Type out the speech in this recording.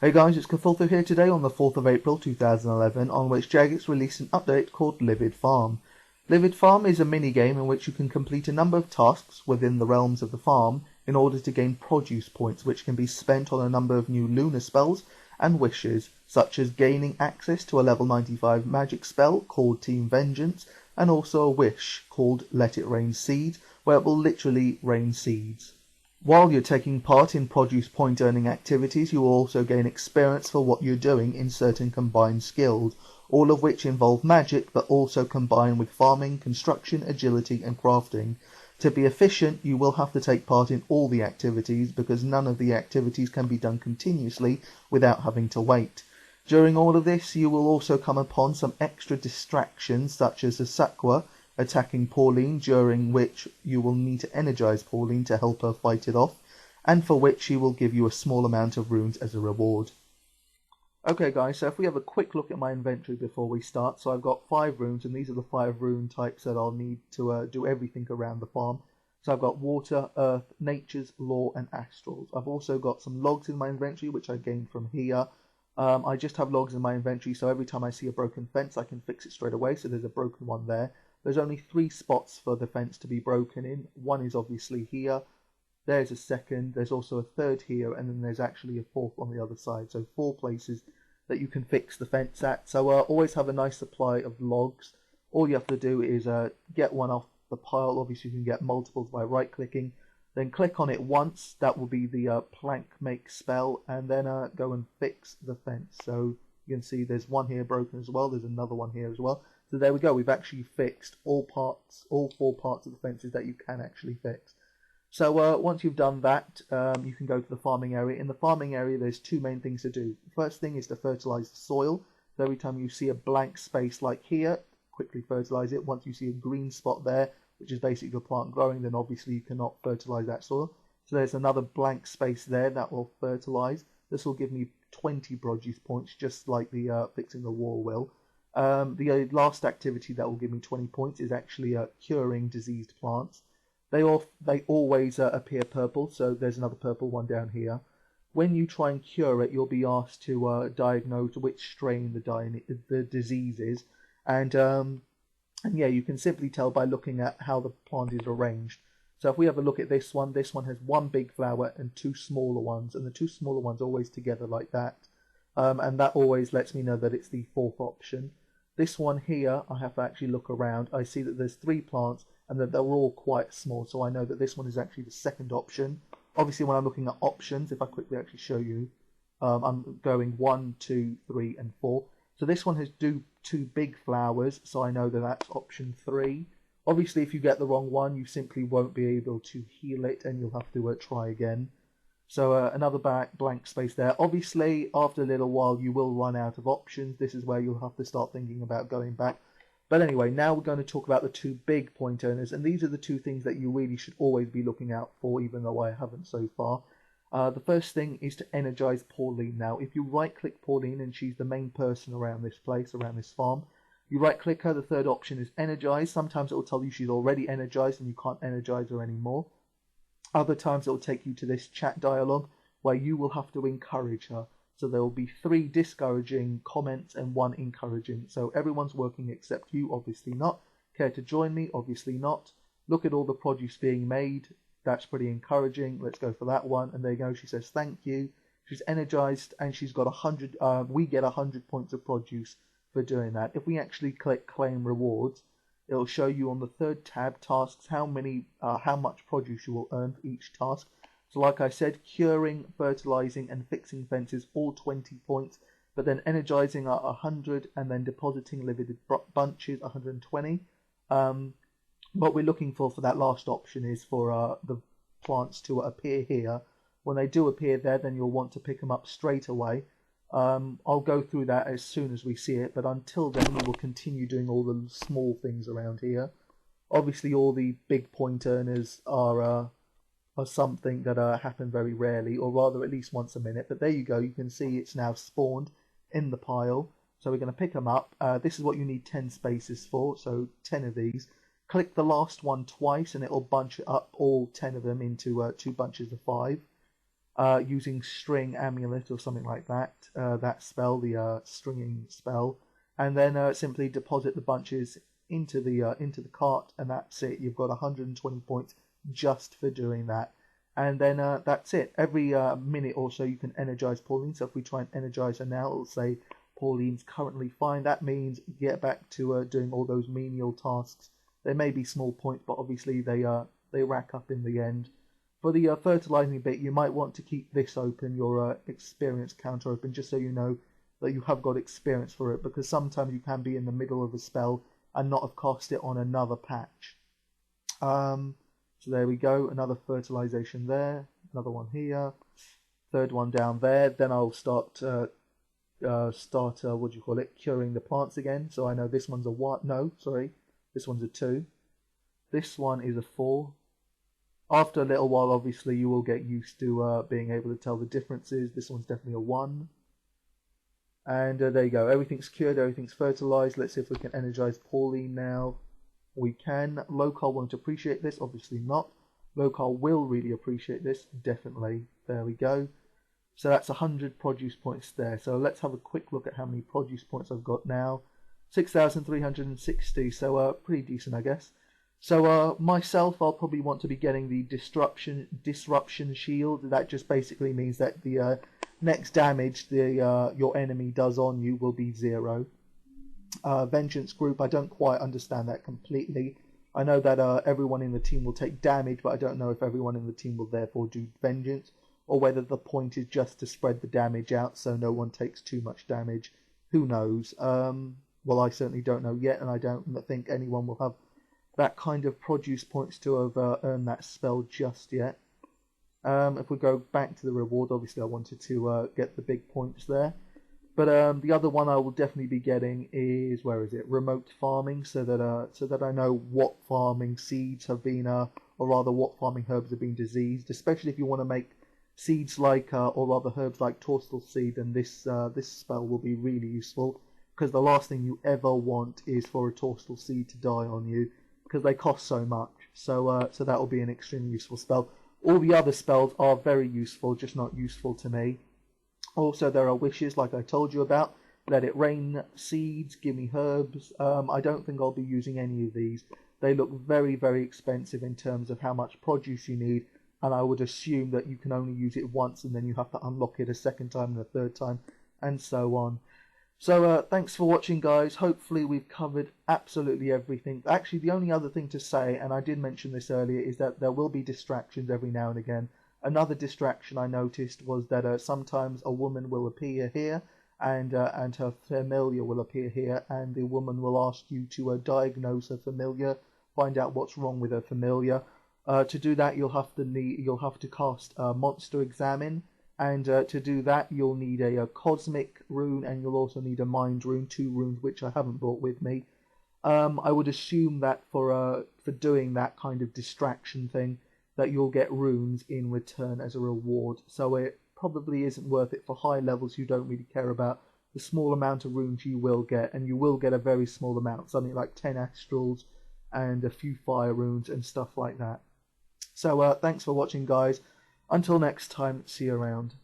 Hey guys, it's Cthulthu here today on the 4th of April 2011, on which Jagex released an update called Livid Farm. Livid Farm is a mini-game in which you can complete a number of tasks within the realms of the farm in order to gain produce points, which can be spent on a number of new lunar spells and wishes, such as gaining access to a level 95 magic spell called Team Vengeance, and also a wish called Let It Rain Seeds, where it will literally rain seeds. While you're taking part in produce point earning activities, you will also gain experience for what you're doing in certain combined skills, all of which involve magic but also combine with farming, construction, agility and crafting. To be efficient, you will have to take part in all the activities because none of the activities can be done continuously without having to wait. During all of this, you will also come upon some extra distractions such as the Sakwa attacking Pauline, during which you will need to energize Pauline to help her fight it off, and for which she will give you a small amount of runes as a reward. Okay guys, so if we have a quick look at my inventory before we start, so I've got 5 runes, and these are the 5 rune types that I'll need to do everything around the farm. So I've got water, earth, natures, law and astrals. I've also got some logs in my inventory which I gained from here. I just have logs in my inventory, so every time I see a broken fence I can fix it straight away, so there's a broken one there. There's only 3 spots for the fence to be broken in. One is obviously here. There's a second. There's also a third here, and then there's actually a fourth on the other side. So 4 places that you can fix the fence at. So always have a nice supply of logs. All you have to do is get one off the pile. Obviously you can get multiples by right clicking. Then click on it once. That will be the plank make spell, and then go and fix the fence. So you can see there's one here broken as well. There's another one here as well. So there we go, we've actually fixed all 4 parts of the fences that you can actually fix. So once you've done that, you can go to the farming area. In the farming area, there's 2 main things to do. The first thing is to fertilize the soil. So every time you see a blank space like here, quickly fertilize it. Once you see a green spot there, which is basically the plant growing, then obviously you cannot fertilize that soil. So there's another blank space there that will fertilize. This will give me 20 produce points, just like the fixing the wall will. The last activity that will give me 20 points is actually curing diseased plants. They always appear purple, so there's another purple one down here. When you try and cure it, you'll be asked to diagnose which strain the disease is, and yeah, you can simply tell by looking at how the plant is arranged. So if we have a look at this one has 1 big flower and 2 smaller ones, and the 2 smaller ones are always together like that, and that always lets me know that it's the 4th option. This one here, I have to actually look around. I see that there's 3 plants and that they're all quite small, so I know that this one is actually the 2nd option. Obviously, when I'm looking at options, if I quickly actually show you, I'm going 1, 2, 3, and 4. So this one has 2 big flowers, so I know that that's option 3. Obviously, if you get the wrong one, you simply won't be able to heal it, and you'll have to try again. So another blank space there. Obviously, after a little while, you will run out of options. This is where you'll have to start thinking about going back. But anyway, now we're going to talk about the 2 big point earners. And these are the 2 things that you really should always be looking out for, even though I haven't so far. The first thing is to energize Pauline. Now, if you right-click Pauline, and she's the main person around this place, around this farm, you right-click her, the 3rd option is energize. Sometimes it will tell you she's already energized and you can't energize her anymore. Other times it will take you to this chat dialogue where you will have to encourage her. So there will be 3 discouraging comments and 1 encouraging. So everyone's working except you, obviously not. Care to join me? Obviously not. Look at all the produce being made. That's pretty encouraging. Let's go for that one. And there you go. She says thank you. She's energized and she's got 100. We get 100 points of produce for doing that. If we actually click claim rewards, it'll show you on the 3rd tab, tasks, how much produce you will earn for each task. So like I said, curing, fertilizing and fixing fences, all 20 points, but then energizing are 100, and then depositing livid bunches, 120. What we're looking for that last option is for the plants to appear here. When they do appear there, then you'll want to pick them up straight away. I'll go through that as soon as we see it, but until then we will continue doing all the small things around here. Obviously all the big point earners are something that happen very rarely, or rather at least once a minute, but there you go, you can see it's now spawned in the pile. So we're going to pick them up. This is what you need 10 spaces for, so 10 of these. Click the last one twice and it will bunch up all 10 of them into 2 bunches of 5. using String Amulet or something like that, that spell, the stringing spell, and then simply deposit the bunches into the cart, and that's it. You've got 120 points just for doing that. And then that's it. Every minute or so you can energize Pauline. So if we try and energize her now, it'll say Pauline's currently fine. That means get back to doing all those menial tasks. They may be small points, but obviously they rack up in the end. For the fertilizing bit, you might want to keep this open, your experience counter open, just so you know that you have got experience for it, because sometimes you can be in the middle of a spell and not have cast it on another patch. So there we go, another fertilization there, another one here, third one down there. Then I'll start curing the plants again. So I know this one's a 1, no, sorry, this one's a 2. This one is a 4. After a little while, obviously, you will get used to being able to tell the differences. This one's definitely a 1. And there you go, everything's cured, everything's fertilized. Let's see if we can energize Pauline now. We can. Local won't appreciate this, obviously not. Local will really appreciate this, definitely. There we go. So that's 100 produce points there. So let's have a quick look at how many produce points I've got now. 6,360, so pretty decent, I guess. So myself, I'll probably want to be getting the disruption shield. That just basically means that the next damage your enemy does on you will be 0. Vengeance group, I don't quite understand that completely. I know that everyone in the team will take damage, but I don't know if everyone in the team will therefore do vengeance, or whether the point is just to spread the damage out so no one takes too much damage. Who knows? Well, I certainly don't know yet, and I don't think anyone will have that kind of produce points to have earned that spell just yet. If we go back to the reward, obviously I wanted to get the big points there. But the other one I will definitely be getting is, where is it? Remote farming, so that I know what farming seeds have been, or rather what farming herbs have been diseased. Especially if you want to make seeds like, or rather herbs like torstal seed, then this spell will be really useful. Because the last thing you ever want is for a torstal seed to die on you, because they cost so much. So that will be an extremely useful spell. All the other spells are very useful, just not useful to me. Also, there are wishes, like I told you about. Let it rain seeds, give me herbs. I don't think I'll be using any of these. They look very, very expensive in terms of how much produce you need, and I would assume that you can only use it once and then you have to unlock it a second time and a third time, and so on. So thanks for watching, guys. Hopefully we've covered absolutely everything. Actually, the only other thing to say, and I did mention this earlier, is that there will be distractions every now and again. Another distraction I noticed was that sometimes a woman will appear here, and her familiar will appear here, and the woman will ask you to diagnose her familiar, find out what's wrong with her familiar. To do that, you'll have to cast Monster Examine, and to do that, you'll need a Cosmic rune, and you'll also need a Mind rune, 2 runes which I haven't brought with me. I would assume that for doing that kind of distraction thing, that you'll get runes in return as a reward. So it probably isn't worth it for high levels you don't really care about. The small amount of runes you will get, and you will get a very small amount, something like 10 astrals and a few fire runes and stuff like that. So thanks for watching, guys. Until next time, see you around.